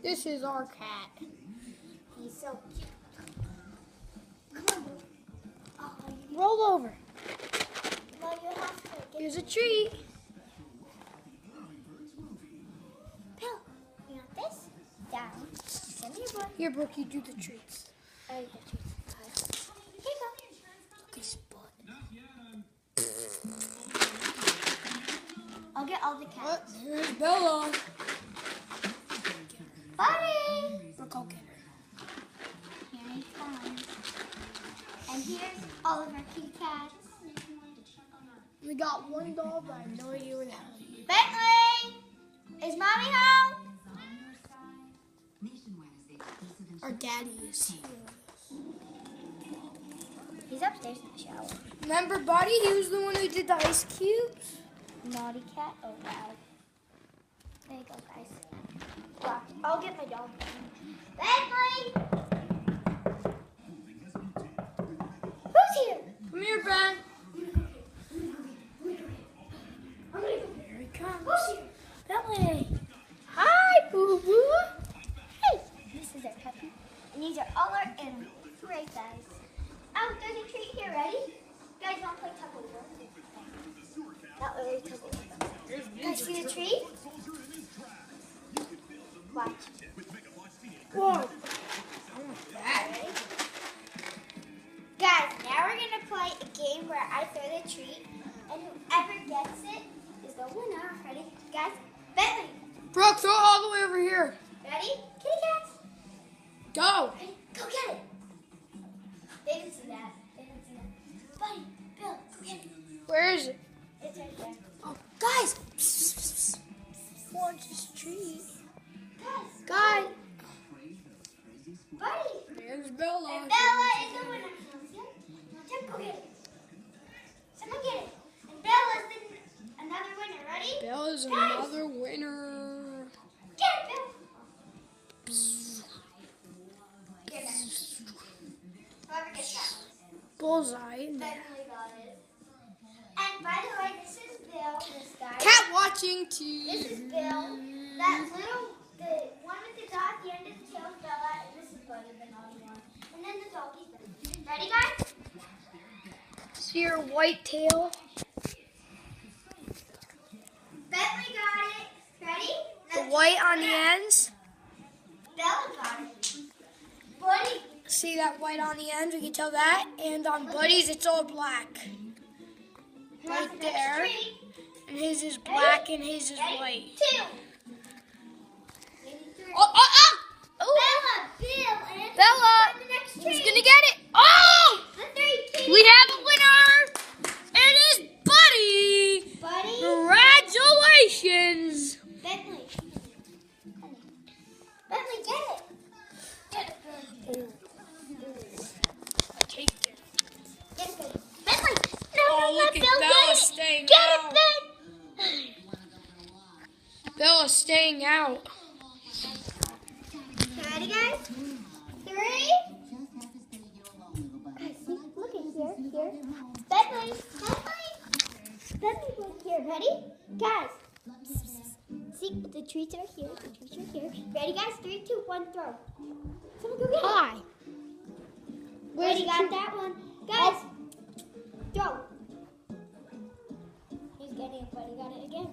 This is our cat. He's so cute. Come on, Bill. Oh, Roll over. well, you have to get Here's a treat. Bill. You want this? Down. Send me your book. Here, Brooke, you do the treats. I got you. Here you go. Look at his butt. I'll get all the What? cats. Here's Bella. Buddy! Brooke, I'll get her. Here he comes. And here's all of our kitty cats. We got one dog, but I have no idea where the hell he is. Bentley! Is Mommy home? Our daddy is here. He's upstairs in the shower. Remember, Buddy? He was the one who did the ice cubes. Naughty cat. Oh, wow. There you go, guys. Watch. I'll get my dog. Bentley! Who's here? Come here, Ben. I'm gonna go. Here he comes. Who's here? Bentley. Hi, boo-boo. Hey! This is our puppy. And these are all our animals. Right, guys. Oh, there's a treat here. Ready? You guys want to play tug of war? Not really tug of war. Guys, see the tree? Watch. Whoa. I want that. Ready? Guys, now we're going to play a game where I throw the treat, and whoever gets it is the winner. Ready? Guys, Bentley. Brooke, throw it all the way over here. Ready? Kitty cats. Go. Ready? Go get it. They didn't see that. They didn't see that. Buddy, Bill, go get it. Where is it? It's right there. Oh, guys. Watch this tree. Guys. Guy. Buddy. There's Bella. And Bella is the winner. Tim, go get it. Someone get it. And Bella's another winner. Ready? Bella's Guys. another winner. Get it, Bill. Get it. Whoever gets that one. Bullseye in there. Bentley got it. And by the way, this is Bill, this guy. Cat watching too. This is Bill. That little, the one with the dot at the end of the tail is Bella, and this is Buddy, the naughty one. And then the doggy's Bentley. Ready, guys? See your white tail? Bentley got it. Ready? The white on the ends? Bella got it. Buddy. See that white on the ends? We can tell that. And on Buddy's, it's all black. Right there. And his is black and his is white. 2. Oh, oh, oh! Bella, Bill, and Bella! the next Who's tree. gonna get it? Oh! The 3 kids. We have a winner! It is Buddy! Buddy. Congratulations! Bentley. Bentley, get it. Get it, Billy. I take it. Get it, Billy. Bentley. No, Oh, no, look let at Bill Bella get it. staying Get out. it, Ben. Bella's staying out. Ready, guys? 3. Guys, see, look at here. Bentley. Bentley, look here. Ready? Guys. See, the treats are here. Ready, guys? 3, 2, 1, throw. Someone go get it. Hi. Ready, got that one. Guys, throw. He's getting it, Buddy got it again.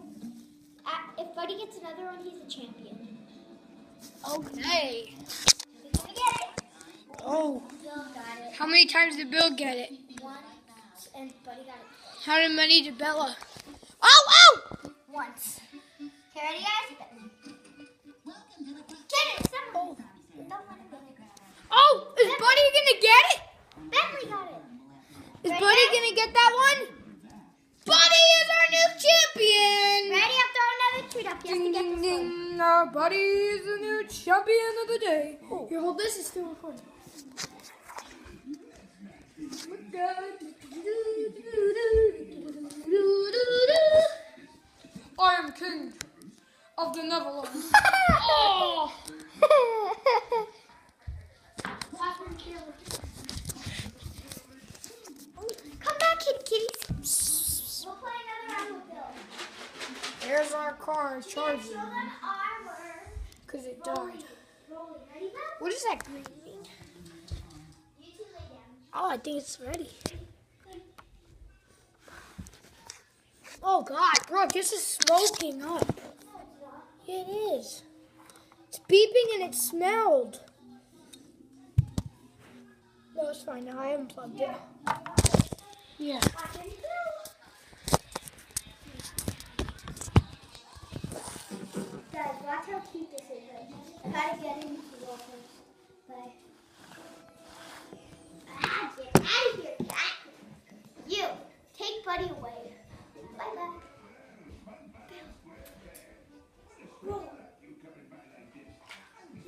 If Buddy gets another one, he's a champion. Okay. He's gonna get it. Oh. Bill got it. How many times did Bill get it? 1, and Buddy got it How many did Bella? Oh, oh! once. Okay, ready, guys? Get it, someone. Don't let him get it. Oh, is Buddy gonna get it? Bentley got it. Is Ready, Buddy guys? gonna get that one? Buddy is our new champion! Ready? I'll throw another treat up. You have to Ding, get ding, this one. ding. Our Buddy is the new champion of the day. Here, hold this. It's still recording. I am king of the Netherlands. Oh! Come back, kitties. We'll play another round with Bill. There's our car Show charging them our because it died. Ready, Bob? What is that green thing? You two lay down. Oh, I think it's ready. Oh God, Brooke, this is smoking up. Yeah, it is. It's beeping and it smelled. No, it's fine now. I haven't plugged it. Yeah. Guys, watch how cute this is. I gotta get into the wall first. But get out of here, cat. You take Buddy away. Bye bye. Roll.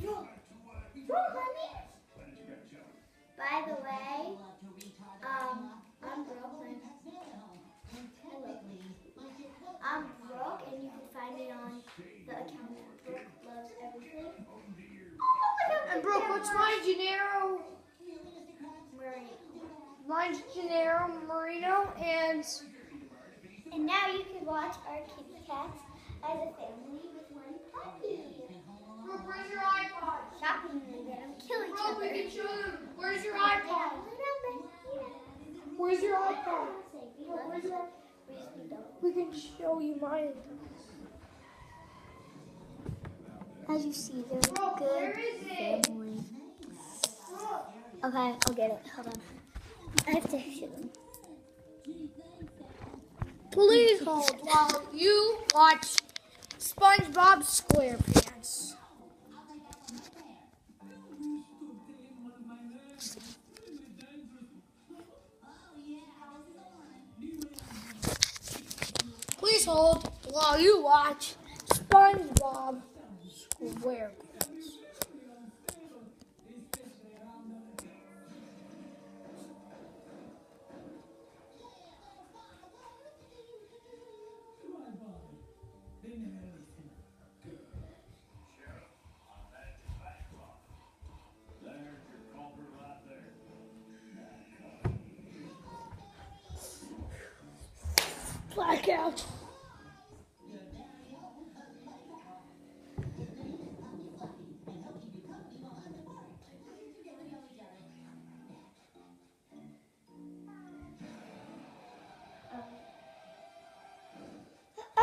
Roll. Roll, honey. By the way, I'm Brooklyn. I'm Brooke, and you can find me on the account that Brooke Loves Everything. And Brooke, what's mine? Gennaro. Mine's Gennaro Marino, and now you can watch our kitty cats as a family with one puppy. Brooke, where's your iPod? Shopping and let them kill each Brooke, we other. can show them. Where's your iPod? Where's your iPod? Where's your? We can show you mine. As you see, they're Brooke, good where is it? family. Okay, I'll get it. Hold on. I have to show them. Please hold while you watch SpongeBob SquarePants. Please hold while you watch SpongeBob SquarePants. Blackout.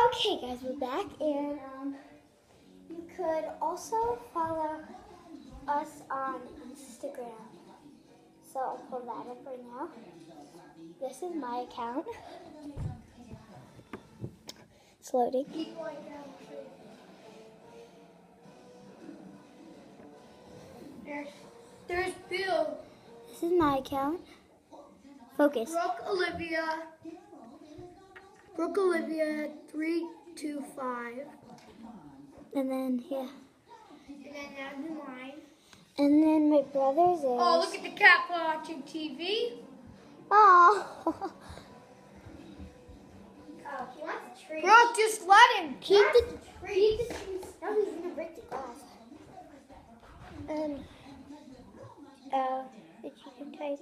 Okay, guys, we're back, and you could also follow us on Instagram. So I'll pull that up right now. This is my account. It's loading. There's Bill. This is my account. Focus. Brooke Olivia 325. And then here. And then that'd be mine. And then my brother's is. Oh, look at the cat watching TV. Oh. Oh, he wants a treat. Brooke, just let him. Keep the treat. No, he's gonna break the glass. And the chicken type.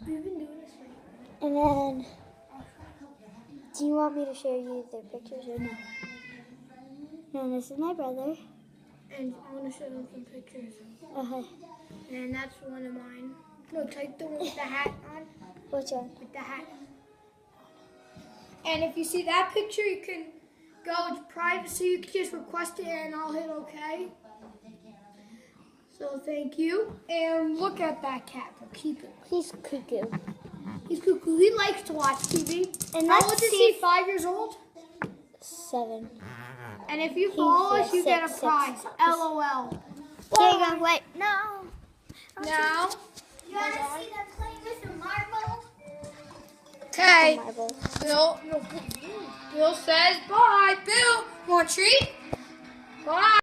We've been doing this for you. And then, do you want me to show you their pictures or no? And this is my brother. And I want to show them some pictures. Okay. And that's one of mine. No, type the one with the hat on. Which one? With the hat. And if you see that picture, you can go to privacy. You can just request it and I'll hit OK. So thank you. And look at that cat. Keep it. He's cuckoo. He's cuckoo. He likes to watch TV. And how let's old is see he? 5 years old? 7. And if you follow us, you get a 6. prize. LOL. Here you go. Wait. No. Now. You want to see them playing with the marbles? Okay. Marbles. Bill says bye. Bill, want a treat? Bye.